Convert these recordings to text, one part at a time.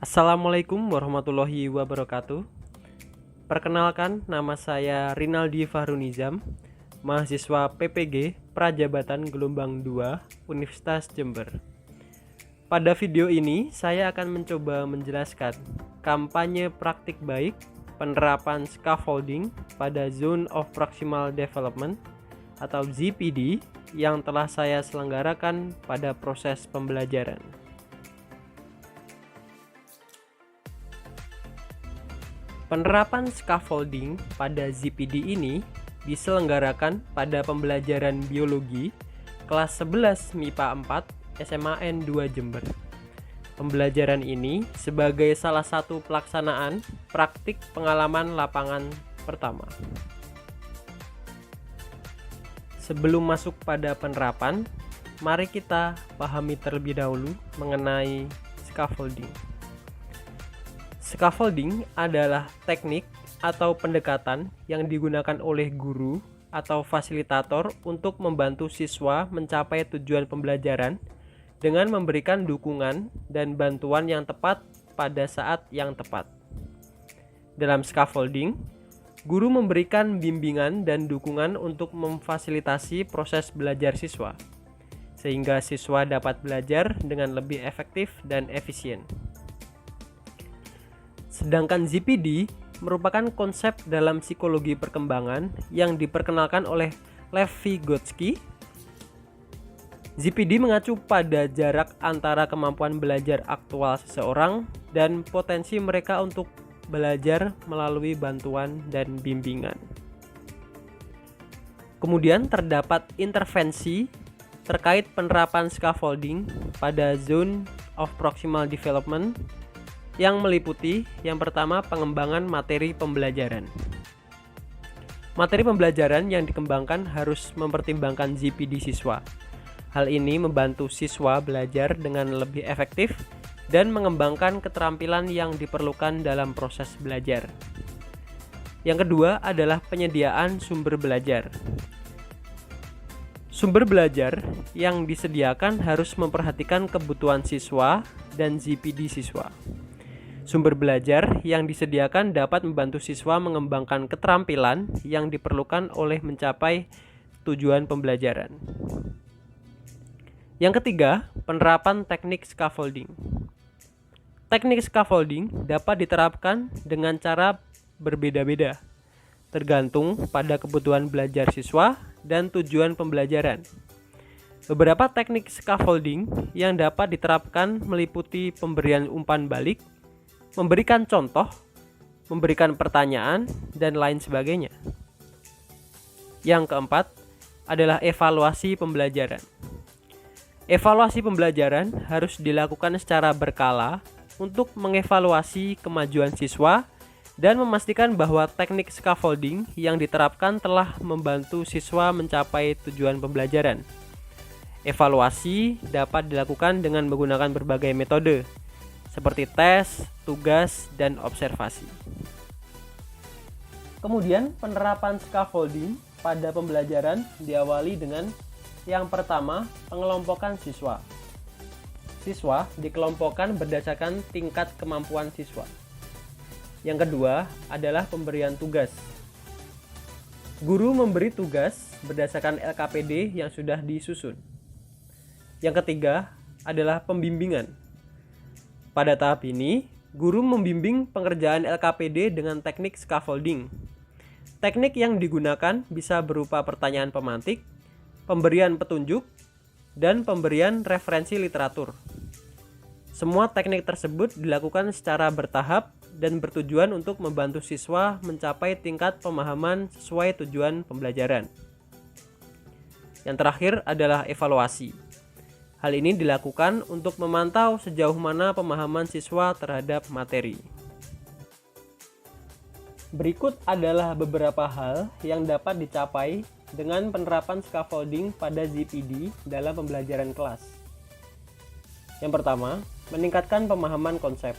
Assalamualaikum warahmatullahi wabarakatuh. Perkenalkan, nama saya Rinaldi Fahrunizam, mahasiswa PPG Prajabatan Gelombang 2 Universitas Jember. Pada video ini, saya akan mencoba menjelaskan kampanye praktik baik penerapan scaffolding pada Zone of Proximal Development atau ZPD yang telah saya selenggarakan pada proses pembelajaran. Penerapan scaffolding pada ZPD ini diselenggarakan pada pembelajaran biologi kelas 11 MIPA 4 SMAN 2 Jember. Pembelajaran ini sebagai salah satu pelaksanaan praktik pengalaman lapangan pertama. Sebelum masuk pada penerapan, mari kita pahami terlebih dahulu mengenai scaffolding. Scaffolding adalah teknik atau pendekatan yang digunakan oleh guru atau fasilitator untuk membantu siswa mencapai tujuan pembelajaran dengan memberikan dukungan dan bantuan yang tepat pada saat yang tepat. Dalam scaffolding, guru memberikan bimbingan dan dukungan untuk memfasilitasi proses belajar siswa, sehingga siswa dapat belajar dengan lebih efektif dan efisien. Sedangkan ZPD merupakan konsep dalam psikologi perkembangan yang diperkenalkan oleh Lev Vygotsky. ZPD mengacu pada jarak antara kemampuan belajar aktual seseorang dan potensi mereka untuk belajar melalui bantuan dan bimbingan. Kemudian terdapat intervensi terkait penerapan scaffolding pada Zone of Proximal Development yang meliputi yang pertama pengembangan materi pembelajaran. Materi pembelajaran yang dikembangkan harus mempertimbangkan ZPD siswa. Hal ini membantu siswa belajar dengan lebih efektif dan mengembangkan keterampilan yang diperlukan dalam proses belajar. Yang kedua adalah penyediaan sumber belajar. Sumber belajar yang disediakan harus memperhatikan kebutuhan siswa dan ZPD siswa. Sumber belajar yang disediakan dapat membantu siswa mengembangkan keterampilan yang diperlukan oleh mencapai tujuan pembelajaran. Yang ketiga, penerapan teknik scaffolding. Teknik scaffolding dapat diterapkan dengan cara berbeda-beda, tergantung pada kebutuhan belajar siswa dan tujuan pembelajaran. Beberapa teknik scaffolding yang dapat diterapkan meliputi pemberian umpan balik, memberikan contoh, memberikan pertanyaan, dan lain sebagainya. Yang keempat adalah evaluasi pembelajaran. Evaluasi pembelajaran harus dilakukan secara berkala untuk mengevaluasi kemajuan siswa dan memastikan bahwa teknik scaffolding yang diterapkan telah membantu siswa mencapai tujuan pembelajaran. Evaluasi dapat dilakukan dengan menggunakan berbagai metode, seperti tes, tugas, dan observasi. Kemudian penerapan scaffolding pada pembelajaran diawali dengan yang pertama, pengelompokan siswa. Siswa dikelompokkan berdasarkan tingkat kemampuan siswa. Yang kedua adalah pemberian tugas. Guru memberi tugas berdasarkan LKPD yang sudah disusun. Yang ketiga adalah pembimbingan. Pada tahap ini, guru membimbing pengerjaan LKPD dengan teknik scaffolding. Teknik yang digunakan bisa berupa pertanyaan pemantik, pemberian petunjuk, dan pemberian referensi literatur. Semua teknik tersebut dilakukan secara bertahap dan bertujuan untuk membantu siswa mencapai tingkat pemahaman sesuai tujuan pembelajaran. Yang terakhir adalah evaluasi. Hal ini dilakukan untuk memantau sejauh mana pemahaman siswa terhadap materi. Berikut adalah beberapa hal yang dapat dicapai dengan penerapan scaffolding pada ZPD dalam pembelajaran kelas. Yang pertama, meningkatkan pemahaman konsep.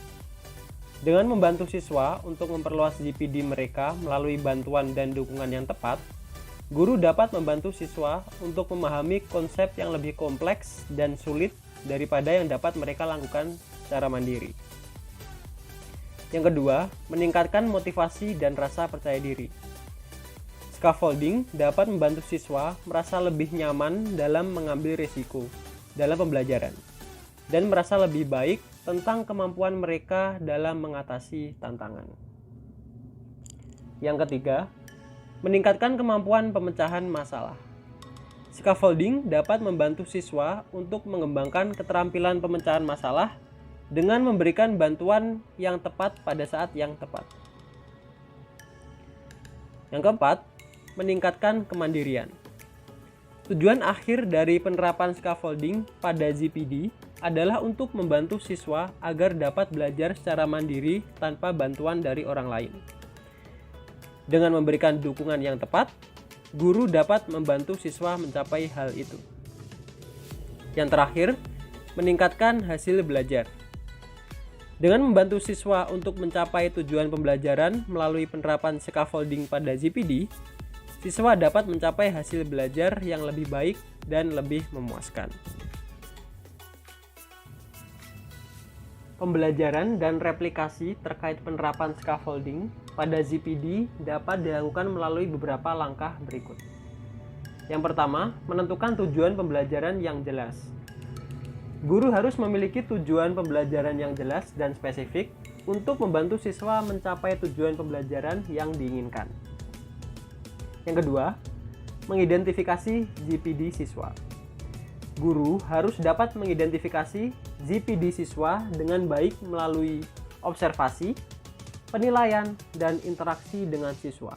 Dengan membantu siswa untuk memperluas ZPD mereka melalui bantuan dan dukungan yang tepat, guru dapat membantu siswa untuk memahami konsep yang lebih kompleks dan sulit daripada yang dapat mereka lakukan secara mandiri. Yang kedua, meningkatkan motivasi dan rasa percaya diri. Scaffolding dapat membantu siswa merasa lebih nyaman dalam mengambil risiko dalam pembelajaran dan merasa lebih baik tentang kemampuan mereka dalam mengatasi tantangan. Yang ketiga, meningkatkan kemampuan pemecahan masalah. Scaffolding dapat membantu siswa untuk mengembangkan keterampilan pemecahan masalah dengan memberikan bantuan yang tepat pada saat yang tepat. Yang keempat, meningkatkan kemandirian. Tujuan akhir dari penerapan scaffolding pada ZPD adalah untuk membantu siswa agar dapat belajar secara mandiri tanpa bantuan dari orang lain. Dengan memberikan dukungan yang tepat, guru dapat membantu siswa mencapai hal itu. Yang terakhir, meningkatkan hasil belajar. Dengan membantu siswa untuk mencapai tujuan pembelajaran melalui penerapan scaffolding pada ZPD, siswa dapat mencapai hasil belajar yang lebih baik dan lebih memuaskan. Pembelajaran dan replikasi terkait penerapan scaffolding pada ZPD dapat dilakukan melalui beberapa langkah berikut. Yang pertama, menentukan tujuan pembelajaran yang jelas. Guru harus memiliki tujuan pembelajaran yang jelas dan spesifik untuk membantu siswa mencapai tujuan pembelajaran yang diinginkan. Yang kedua, mengidentifikasi ZPD siswa. Guru harus dapat mengidentifikasi ZPD siswa dengan baik melalui observasi, penilaian, dan interaksi dengan siswa.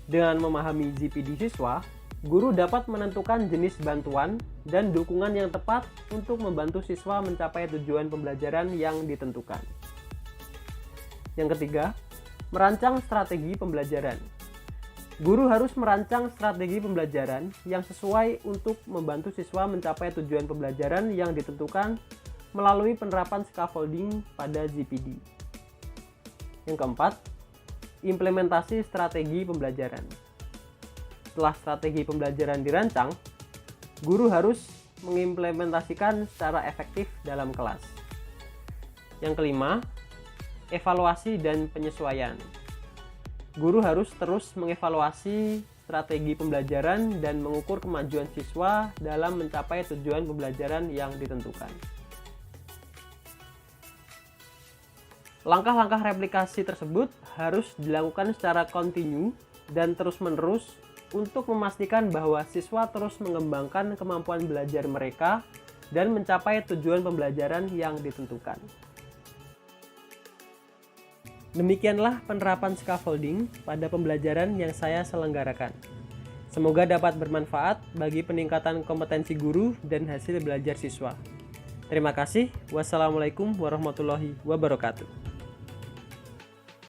Dengan memahami ZPD siswa, guru dapat menentukan jenis bantuan dan dukungan yang tepat untuk membantu siswa mencapai tujuan pembelajaran yang ditentukan. Yang ketiga, merancang strategi pembelajaran. Guru harus merancang strategi pembelajaran yang sesuai untuk membantu siswa mencapai tujuan pembelajaran yang ditentukan melalui penerapan scaffolding pada ZPD. Yang keempat, implementasi strategi pembelajaran. Setelah strategi pembelajaran dirancang, guru harus mengimplementasikan secara efektif dalam kelas. Yang kelima, evaluasi dan penyesuaian. Guru harus terus mengevaluasi strategi pembelajaran dan mengukur kemajuan siswa dalam mencapai tujuan pembelajaran yang ditentukan. Langkah-langkah replikasi tersebut harus dilakukan secara kontinu dan terus-menerus untuk memastikan bahwa siswa terus mengembangkan kemampuan belajar mereka dan mencapai tujuan pembelajaran yang ditentukan. Demikianlah penerapan scaffolding pada pembelajaran yang saya selenggarakan. Semoga dapat bermanfaat bagi peningkatan kompetensi guru dan hasil belajar siswa. Terima kasih. Wassalamualaikum warahmatullahi wabarakatuh.